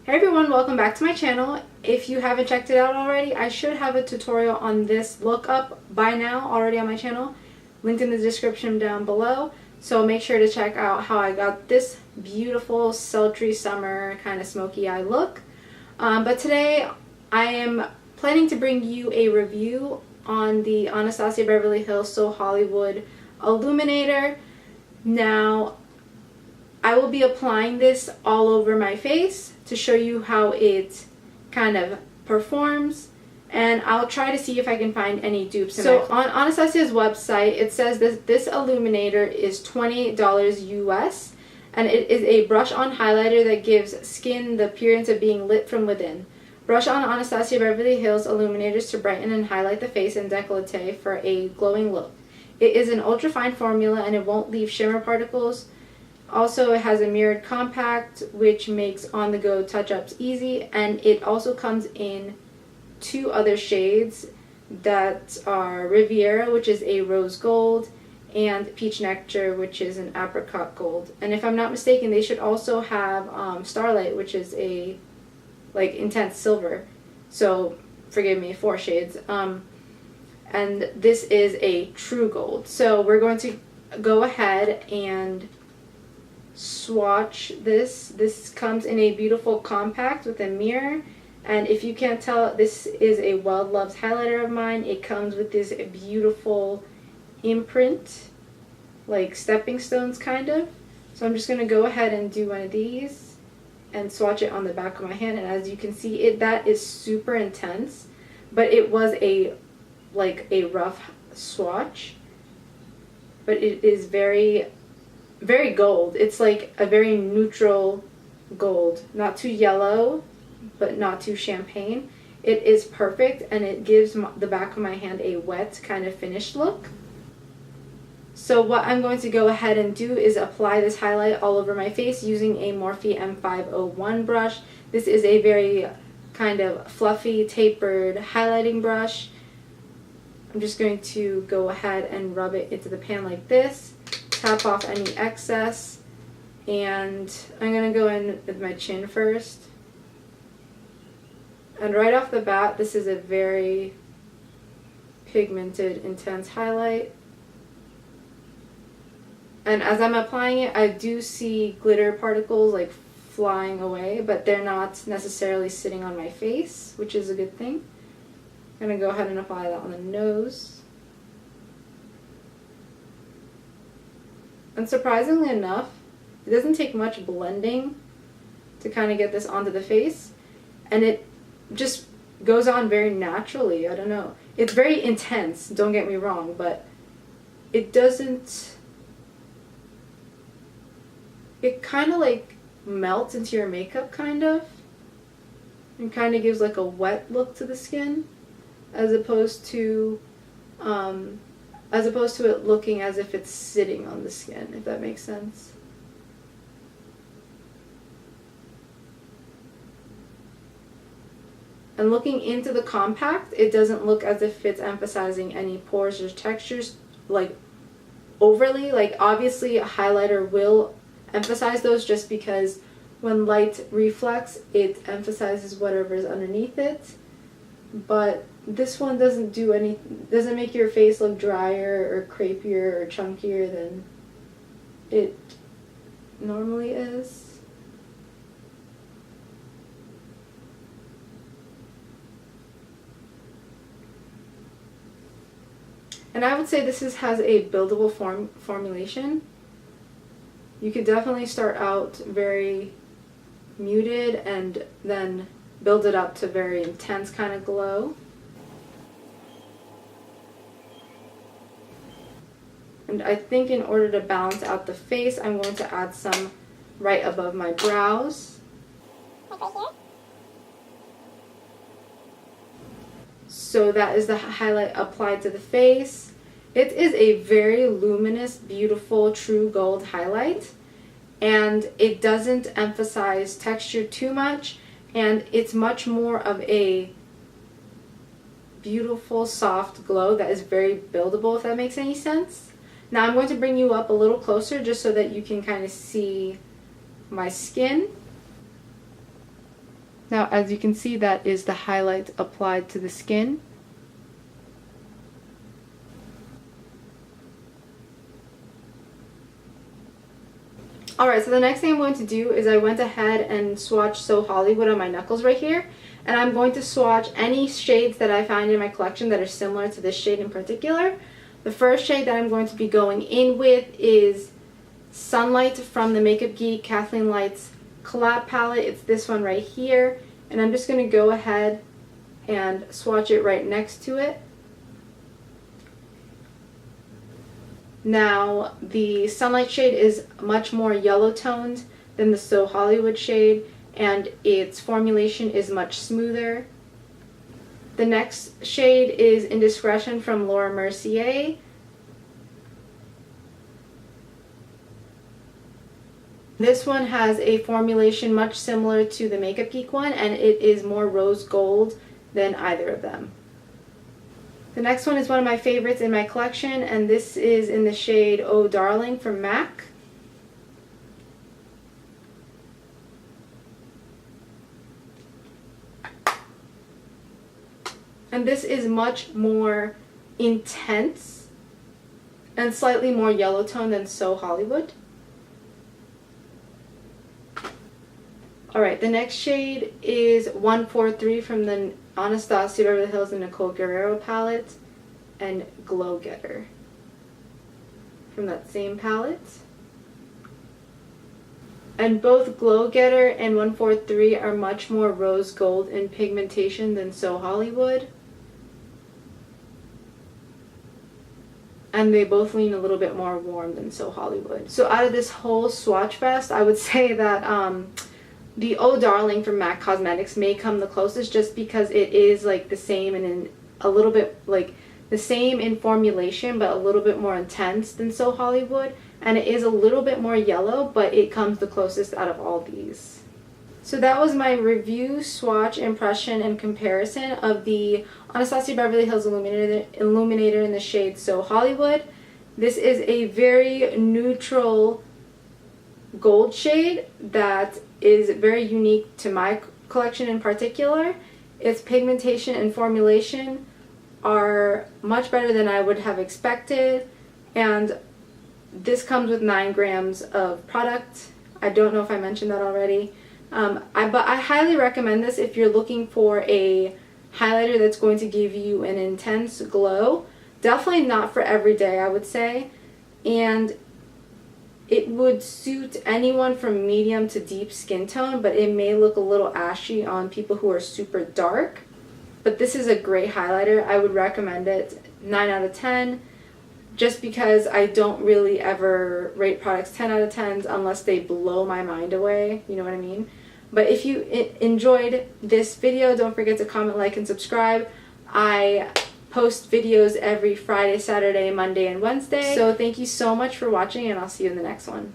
Hey everyone, welcome back to my channel. If you haven't checked it out already, I should have a tutorial on this look up by now already on my channel, linked in the description down below. So make sure to check out how I got this beautiful sultry summer kind of smoky eye look. But today I am planning to bring you a review on the Anastasia Beverly Hills So Hollywood Illuminator. Now, I will be applying this all over my face to show you how it kind of performs, and I'll try to see if I can find any dupes. So on Anastasia's website, it says that this illuminator is $20 US, and it is a brush-on highlighter that gives skin the appearance of being lit from within. Brush on Anastasia Beverly Hills illuminators to brighten and highlight the face and décolleté for a glowing look. It is an ultra-fine formula and it won't leave shimmer particles. Also, it has a mirrored compact, which makes on-the-go touch-ups easy, and it also comes in two other shades that are Riviera, which is a rose gold, and Peach Nectar, which is an apricot gold. And if I'm not mistaken, they should also have Starlight, which is a intense silver. So forgive me, 4 shades. And this is a true gold. So we're going to go ahead and swatch this. This comes in a beautiful compact with a mirror, and if you can't tell, this is a well-loved highlighter of mine. It comes with this beautiful imprint, like stepping stones kind of. So I'm just going to go ahead and do one of these and swatch it on the back of my hand, and as you can see, that is super intense, but it was a rough swatch, but it is very gold. It's like a very neutral gold, not too yellow but not too champagne. It is perfect, and it gives the back of my hand a wet kind of finished look. So what I'm going to go ahead and do is apply this highlight all over my face using a Morphe M501 brush. This is a very kind of fluffy, tapered highlighting brush. I'm just going to go ahead and rub it into the pan like this, tap off any excess, and I'm going to go in with my chin first. And right off the bat, this is a very pigmented, intense highlight. And as I'm applying it, I do see glitter particles like flying away, but they're not necessarily sitting on my face, which is a good thing. I'm going to go ahead and apply that on the nose. And surprisingly enough, it doesn't take much blending to kind of get this onto the face, and it just goes on very naturally. I don't know. It's very intense, don't get me wrong, but it doesn't... It kind of like melts into your makeup kind of, and kind of gives like a wet look to the skin, as opposed to it looking as if it's sitting on the skin, if that makes sense. And looking into the compact, it doesn't look as if it's emphasizing any pores or textures like overly. Like obviously a highlighter will emphasize those just because when light reflects, it emphasizes whatever is underneath it. But this one doesn't make your face look drier or crepier or chunkier than it normally is. And I would say this has a buildable formulation. You could definitely start out very muted and then build it up to very intense kind of glow. And I think in order to balance out the face, I'm going to add some right above my brows. So that is the highlight applied to the face. It is a very luminous, beautiful, true gold highlight, and it doesn't emphasize texture too much, and it's much more of a beautiful, soft glow that is very buildable, if that makes any sense. Now I'm going to bring you up a little closer just so that you can kind of see my skin. Now, as you can see, that is the highlight applied to the skin. Alright, so the next thing I'm going to do is I went ahead and swatched So Hollywood on my knuckles right here. And I'm going to swatch any shades that I find in my collection that are similar to this shade in particular. The first shade that I'm going to be going in with is Sunlight from the Makeup Geek Kathleen Light's collab palette. It's this one right here. And I'm just going to go ahead and swatch it right next to it. Now, the Sunlight shade is much more yellow toned than the So Hollywood shade, and its formulation is much smoother. The next shade is Indiscretion from Laura Mercier. This one has a formulation much similar to the Makeup Geek one, and it is more rose gold than either of them. The next one is one of my favorites in my collection, and this is in the shade Oh Darling from MAC. And this is much more intense and slightly more yellow tone than So Hollywood. Alright, the next shade is 143 from the Anastasia Beverly Hills and Nicole Guerrero palette, and Glow Getter from that same palette. And both Glow Getter and 143 are much more rose gold in pigmentation than So Hollywood. And they both lean a little bit more warm than So Hollywood. So out of this whole swatch fest, I would say that the Oh Darling from MAC Cosmetics may come the closest, just because it is like the same and in a little bit like the same in formulation, but a little bit more intense than So Hollywood, and it is a little bit more yellow, but it comes the closest out of all these. So that was my review, swatch, impression, and comparison of the Anastasia Beverly Hills Illuminator in the shade So Hollywood. This is a very neutral gold shade that is very unique to my collection in particular. Its pigmentation and formulation are much better than I would have expected, and this comes with 9 grams of product. I don't know if I mentioned that already. But I highly recommend this if you're looking for a highlighter that's going to give you an intense glow. Definitely not for every day, I would say. And it would suit anyone from medium to deep skin tone, but it may look a little ashy on people who are super dark. But this is a great highlighter. I would recommend it. 9 out of 10. Just because I don't really ever rate products 10 out of 10s unless they blow my mind away. You know what I mean? But if you enjoyed this video, don't forget to comment, like, and subscribe. I post videos every Friday, Saturday, Monday, and Wednesday. So thank you so much for watching, and I'll see you in the next one.